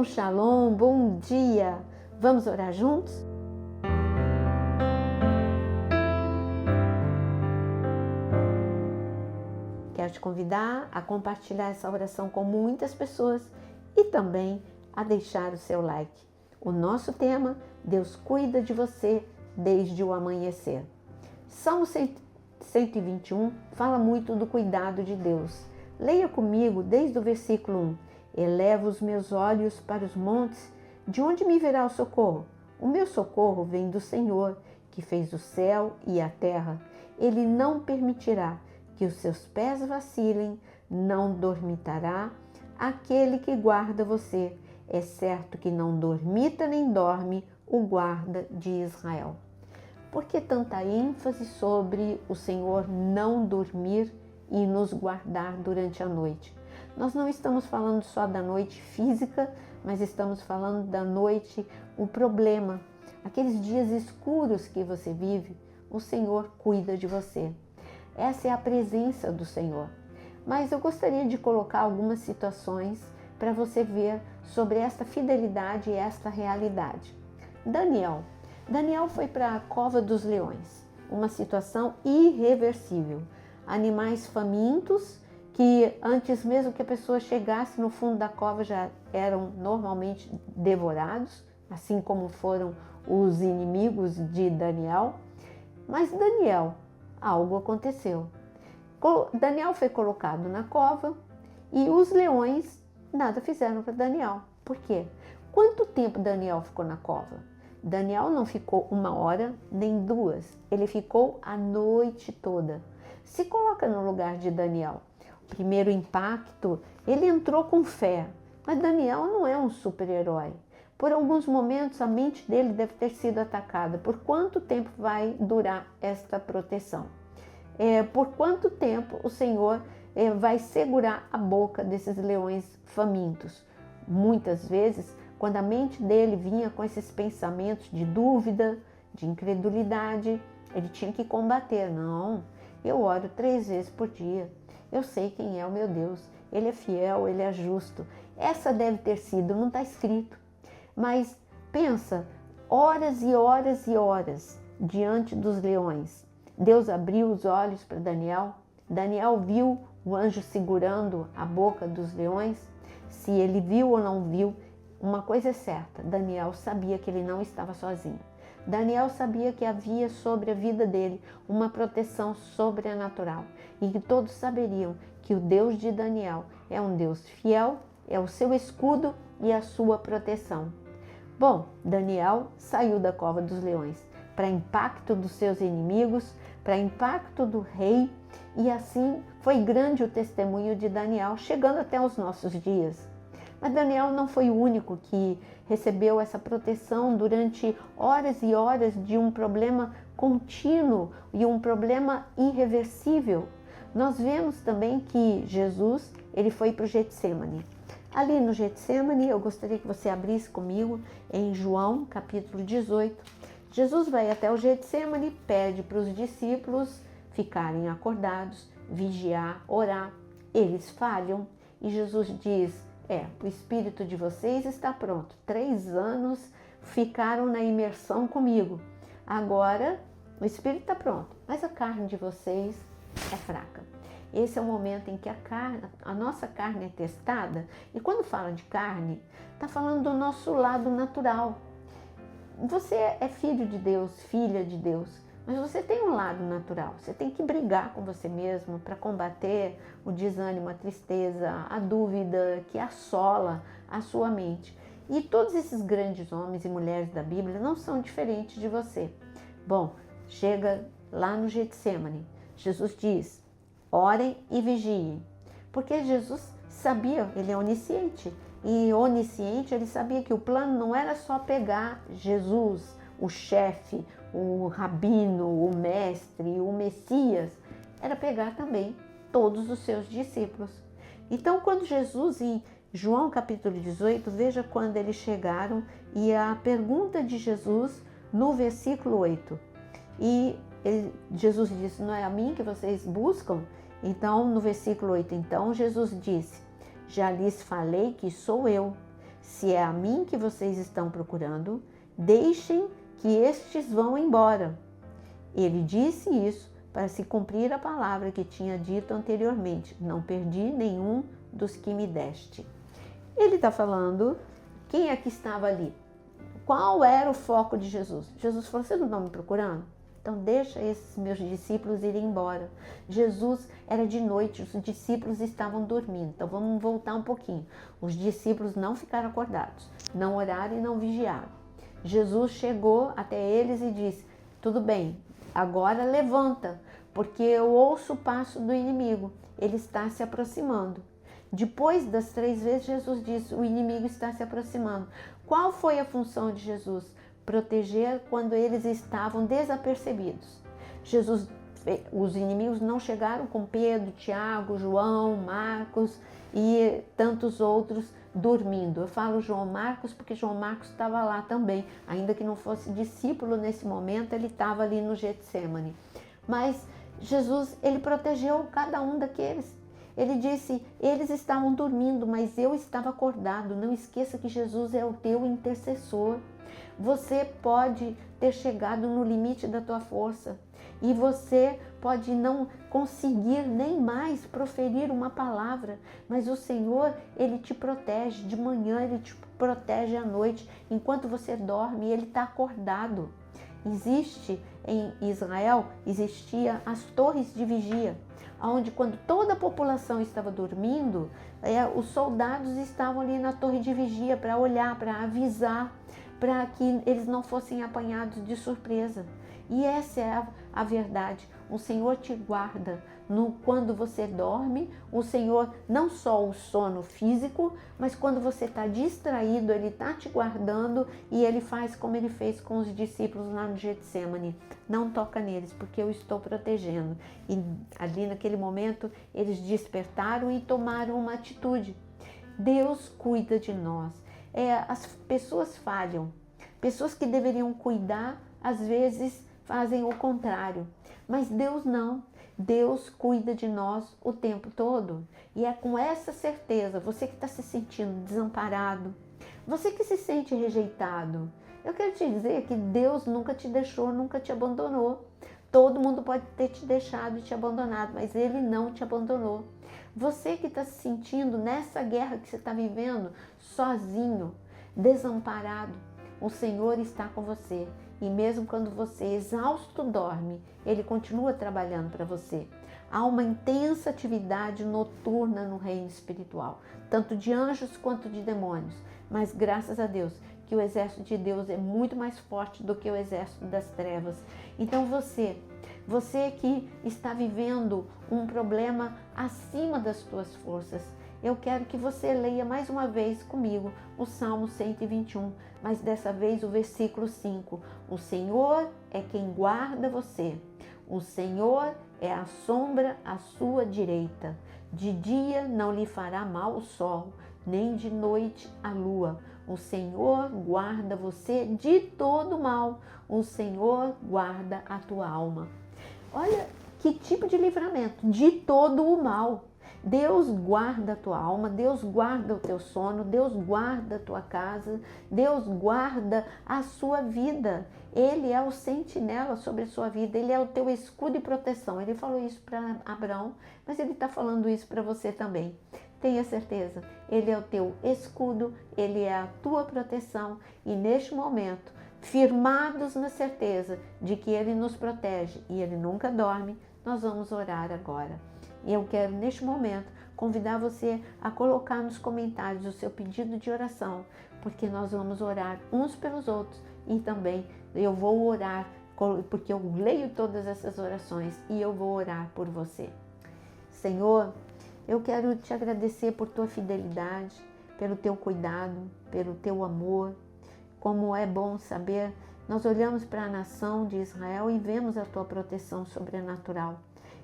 Shalom, shalom, bom dia! Vamos orar juntos? Quero te convidar a compartilhar essa oração com muitas pessoas e também a deixar o seu like. O nosso tema, Deus cuida de você desde o amanhecer. Salmo 121 fala muito do cuidado de Deus. Leia comigo desde o versículo 1. Elevo os meus olhos para os montes, de onde me virá o socorro? O meu socorro vem do Senhor, que fez o céu e a terra. Ele não permitirá que os seus pés vacilem, não dormitará aquele que guarda você. É certo que não dormita nem dorme o guarda de Israel. Por que tanta ênfase sobre o Senhor não dormir e nos guardar durante a noite? Nós não estamos falando só da noite física, mas estamos falando da noite, o problema, aqueles dias escuros que você vive, o Senhor cuida de você. Essa é a presença do Senhor. Mas eu gostaria de colocar algumas situações para você ver sobre esta fidelidade e esta realidade. Daniel foi para a cova dos leões, uma situação irreversível. Animais famintos que antes mesmo que a pessoa chegasse no fundo da cova já eram normalmente devorados, assim como foram os inimigos de Daniel. Mas algo aconteceu. Daniel foi colocado na cova e os leões nada fizeram para Daniel. Por quê? Quanto tempo Daniel ficou na cova? Daniel não ficou 1 hora nem 2, ele ficou a noite toda. Se coloca no lugar de Daniel. O primeiro impacto, ele entrou com fé, mas Daniel não é um super-herói. Por alguns momentos a mente dele deve ter sido atacada. Por quanto tempo vai durar esta proteção? Por quanto tempo o Senhor vai segurar a boca desses leões famintos? Muitas vezes, quando a mente dele vinha com esses pensamentos de dúvida, de incredulidade, ele tinha que combater. Não, eu oro 3 vezes por dia. Eu sei quem é o meu Deus. Ele é fiel, ele é justo. Essa deve ter sido, não está escrito. Mas pensa, horas e horas e horas diante dos leões. Deus abriu os olhos para Daniel. Daniel viu o anjo segurando a boca dos leões. Se ele viu ou não viu, uma coisa é certa, Daniel sabia que ele não estava sozinho. Daniel sabia que havia sobre a vida dele uma proteção sobrenatural e que todos saberiam que o Deus de Daniel é um Deus fiel, é o seu escudo e a sua proteção. Bom, Daniel saiu da cova dos leões para impacto dos seus inimigos, para impacto do rei, e assim foi grande o testemunho de Daniel, chegando até os nossos dias. Mas Daniel não foi o único que recebeu essa proteção durante horas e horas de um problema contínuo e um problema irreversível. Nós vemos também que Jesus, ele foi para o Getsêmani. Ali no Getsêmani, eu gostaria que você abrisse comigo em João, capítulo 18. Jesus vai até o Getsêmani, pede para os discípulos ficarem acordados, vigiar, orar. Eles falham e Jesus diz: o espírito de vocês está pronto. 3 anos ficaram na imersão comigo. Agora o espírito está pronto, mas a carne de vocês é fraca. Esse é o momento em que a nossa carne é testada. E quando fala de carne, está falando do nosso lado natural. Você é filho de Deus, filha de Deus, mas você tem um lado natural. Você tem que brigar com você mesmo para combater o desânimo, a tristeza, a dúvida que assola a sua mente. E todos esses grandes homens e mulheres da Bíblia não são diferentes de você. Bom, chega lá no Getsêmani. Jesus diz: orem e vigiem. Porque Jesus sabia, ele é onisciente. E onisciente, ele sabia que o plano não era só pegar Jesus, o chefe, o rabino, o mestre, o Messias, era pegar também todos os seus discípulos. Então, quando Jesus, em João capítulo 18, veja quando eles chegaram e a pergunta de Jesus no versículo 8. E Jesus disse: não é a mim que vocês buscam? Então, no versículo 8, então Jesus disse: já lhes falei que sou eu. Se é a mim que vocês estão procurando, deixem que estes vão embora. Ele disse isso para se cumprir a palavra que tinha dito anteriormente: não perdi nenhum dos que me deste. Ele está falando, quem é que estava ali? Qual era o foco de Jesus? Jesus falou, vocês não estão me procurando? Então deixa esses meus discípulos irem embora. Jesus era de noite, os discípulos estavam dormindo. Então vamos voltar um pouquinho. Os discípulos não ficaram acordados, não oraram e não vigiaram. Jesus chegou até eles e disse, tudo bem, agora levanta, porque eu ouço o passo do inimigo, ele está se aproximando. Depois das 3 vezes, Jesus disse, o inimigo está se aproximando. Qual foi a função de Jesus? Proteger quando eles estavam desapercebidos. Os inimigos não chegaram com Pedro, Tiago, João, Marcos e tantos outros dormindo. Eu falo João Marcos porque João Marcos estava lá também, ainda que não fosse discípulo nesse momento, ele estava ali no Getsemane. Mas Jesus, ele protegeu cada um daqueles. Ele disse, eles estavam dormindo, mas eu estava acordado. Não esqueça que Jesus é o teu intercessor. Você pode ter chegado no limite da tua força e você pode não conseguir nem mais proferir uma palavra, mas o Senhor, ele te protege de manhã, ele te protege à noite, enquanto você dorme, ele está acordado. Em Israel, existia as torres de vigia, onde quando toda a população estava dormindo, os soldados estavam ali na torre de vigia para olhar, para avisar, para que eles não fossem apanhados de surpresa. E essa é a verdade. O Senhor te guarda quando você dorme. O Senhor, não só o sono físico, mas quando você está distraído, Ele está te guardando e Ele faz como Ele fez com os discípulos lá no Getsemane. Não toca neles, porque eu estou protegendo. E ali naquele momento, eles despertaram e tomaram uma atitude. Deus cuida de nós. As pessoas falham. Pessoas que deveriam cuidar, às vezes fazem o contrário. Mas Deus não. Deus cuida de nós o tempo todo. E é com essa certeza, você que está se sentindo desamparado, você que se sente rejeitado, eu quero te dizer que Deus nunca te deixou, nunca te abandonou. Todo mundo pode ter te deixado e te abandonado, mas Ele não te abandonou. Você que está se sentindo nessa guerra que você está vivendo, sozinho, desamparado, o Senhor está com você. E mesmo quando você exausto dorme, Ele continua trabalhando para você. Há uma intensa atividade noturna no reino espiritual, tanto de anjos quanto de demônios. Mas graças a Deus, que o exército de Deus é muito mais forte do que o exército das trevas. Então você que está vivendo um problema acima das tuas forças, eu quero que você leia mais uma vez comigo o Salmo 121, mas dessa vez o versículo 5. O Senhor é quem guarda você. O Senhor é a sombra à sua direita. De dia não lhe fará mal o sol, nem de noite a lua. O Senhor guarda você de todo mal. O Senhor guarda a tua alma. Olha que tipo de livramento, de todo o mal. Deus guarda a tua alma, Deus guarda o teu sono, Deus guarda a tua casa, Deus guarda a sua vida. Ele é o sentinela sobre a sua vida, Ele é o teu escudo e proteção. Ele falou isso para Abraão, mas Ele está falando isso para você também. Tenha certeza, Ele é o teu escudo, Ele é a tua proteção e neste momento, firmados na certeza de que Ele nos protege e Ele nunca dorme, nós vamos orar agora. E eu quero, neste momento, convidar você a colocar nos comentários o seu pedido de oração, porque nós vamos orar uns pelos outros e também eu vou orar, porque eu leio todas essas orações e eu vou orar por você. Senhor, eu quero te agradecer por tua fidelidade, pelo teu cuidado, pelo teu amor. Como é bom saber, nós olhamos para a nação de Israel e vemos a tua proteção sobrenatural.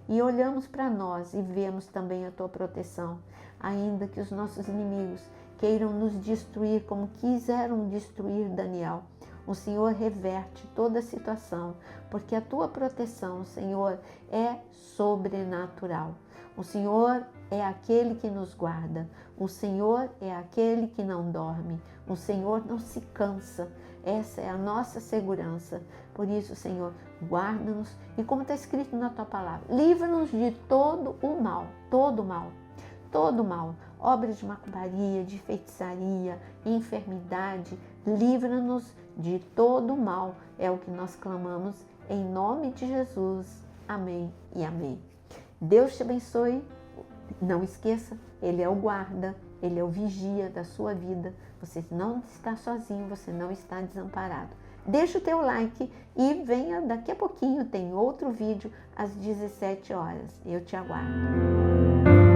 E olhamos para nós e vemos também a tua proteção, ainda que os nossos inimigos queiram nos destruir como quiseram destruir Daniel. O Senhor reverte toda a situação, porque a tua proteção, Senhor, é sobrenatural. O Senhor é aquele que nos guarda. O Senhor é aquele que não dorme. O Senhor não se cansa. Essa é a nossa segurança. Por isso, Senhor, guarda-nos e, como está escrito na tua palavra, livra-nos de todo o mal, todo o mal, todo o mal, obras de macumbaria, de feitiçaria, enfermidade, livra-nos de todo o mal. É o que nós clamamos em nome de Jesus. Amém e amém. Deus te abençoe. Não esqueça, Ele é o guarda, Ele é o vigia da sua vida. Você não está sozinho, você não está desamparado. Deixa o teu like e venha daqui a pouquinho, tem outro vídeo às 17 horas. Eu te aguardo.